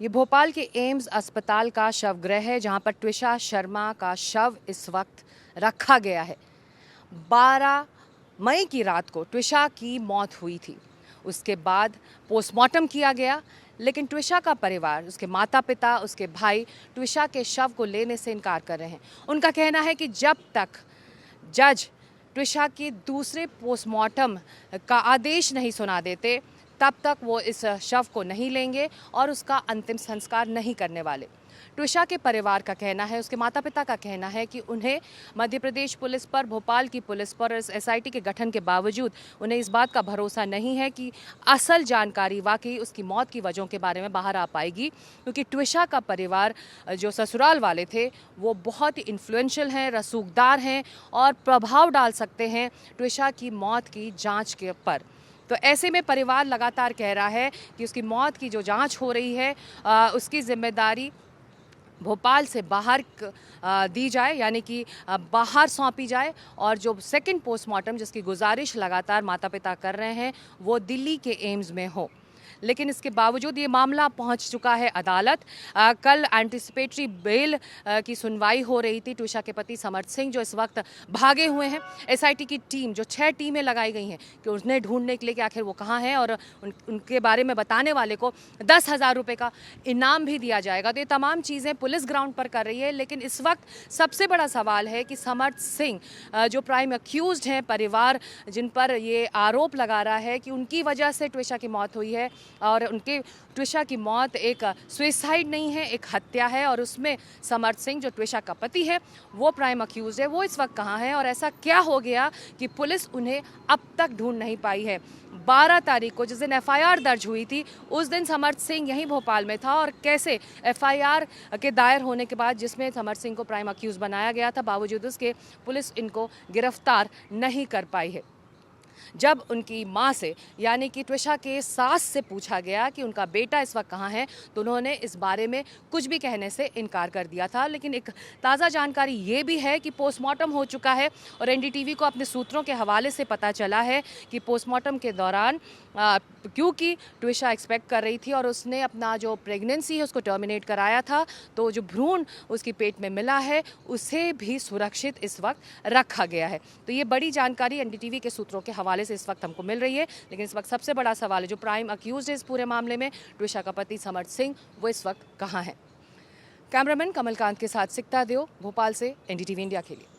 ये भोपाल के एम्स अस्पताल का शवगृह है जहां पर ट्विशा शर्मा का शव इस वक्त रखा गया है। 12 मई की रात को ट्विशा की मौत हुई थी। उसके बाद पोस्टमार्टम किया गया, लेकिन ट्विशा का परिवार, उसके माता पिता, उसके भाई ट्विशा के शव को लेने से इनकार कर रहे हैं। उनका कहना है कि जब तक जज ट्विशा के दूसरे पोस्टमार्टम का आदेश नहीं सुना देते तब तक वो इस शव को नहीं लेंगे और उसका अंतिम संस्कार नहीं करने वाले। ट्विशा के परिवार का कहना है, उसके माता पिता का कहना है कि उन्हें मध्य प्रदेश पुलिस पर, भोपाल की पुलिस पर, इस एसआईटी के गठन के बावजूद उन्हें इस बात का भरोसा नहीं है कि असल जानकारी वाकई उसकी मौत की वजहों के बारे में बाहर आ पाएगी, क्योंकि ट्विशा का परिवार जो ससुराल वाले थे वो बहुत ही इन्फ्लुएंशियल हैं, रसूखदार हैं और प्रभाव डाल सकते हैं ट्विशा की मौत की जाँच के पर। तो ऐसे में परिवार लगातार कह रहा है कि उसकी मौत की जो जांच हो रही है उसकी जिम्मेदारी भोपाल से बाहर दी जाए, यानी कि बाहर सौंपी जाए, और जो सेकंड पोस्टमार्टम जिसकी गुजारिश लगातार माता पिता कर रहे हैं वो दिल्ली के एम्स में हो। लेकिन इसके बावजूद ये मामला पहुंच चुका है अदालत। कल एंटिसिपेटरी बेल की सुनवाई हो रही थी। ट्विशा के पति समर्थ सिंह जो इस वक्त भागे हुए हैं, एसआईटी की टीम जो 6 टीमें लगाई गई हैं कि उन्हें ढूंढने के लिए कि आखिर वो कहाँ हैं, और उनके बारे में बताने वाले को 10,000 रुपये का इनाम भी दिया जाएगा। तो ये तमाम चीज़ें पुलिस ग्राउंड पर कर रही है। लेकिन इस वक्त सबसे बड़ा सवाल है कि समर्थ सिंह जो प्राइम अक्यूज्ड हैं, परिवार जिन पर ये आरोप लगा रहा है कि उनकी वजह से ट्विशा की मौत हुई है, और उनके ट्विशा की मौत एक सुसाइड नहीं है, एक हत्या है, और उसमें समर्थ सिंह जो ट्विशा का पति है वो प्राइम अक्यूज है, वो इस वक्त कहाँ है और ऐसा क्या हो गया कि पुलिस उन्हें अब तक ढूंढ नहीं पाई है। 12 तारीख को जिस दिन एफआईआर दर्ज हुई थी उस दिन समर्थ सिंह यहीं भोपाल में था, और कैसे एफआईआर के दायर होने के बाद जिसमें समर्थ सिंह को प्राइम अक्यूज बनाया गया था, बावजूद उसके पुलिस इनको गिरफ्तार नहीं कर पाई है। जब उनकी मां से, यानी कि ट्विशा के सास से पूछा गया कि उनका बेटा इस वक्त कहाँ है, तो उन्होंने इस बारे में कुछ भी कहने से इनकार कर दिया था। लेकिन एक ताज़ा जानकारी ये भी है कि पोस्टमार्टम हो चुका है, और एनडीटीवी को अपने सूत्रों के हवाले से पता चला है कि पोस्टमार्टम के दौरान क्योंकि ट्विशा एक्सपेक्ट कर रही थी और उसने अपना जो प्रेगनेंसी है उसको टर्मिनेट कराया था, तो जो भ्रूण उसकी पेट में मिला है उसे भी सुरक्षित इस वक्त रखा गया है। तो ये बड़ी जानकारी एनडीटीवी के सूत्रों के हवाले से इस वक्त हमको मिल रही है। लेकिन इस वक्त सबसे बड़ा सवाल है, जो प्राइम अक्यूज्ड है इस पूरे मामले में, ट्विशा का पति समर्थ सिंह, वो इस वक्त कहाँ है। कैमरामैन कमलकांत के साथ सिकता देव, भोपाल से, एनडीटीवी इंडिया के लिए।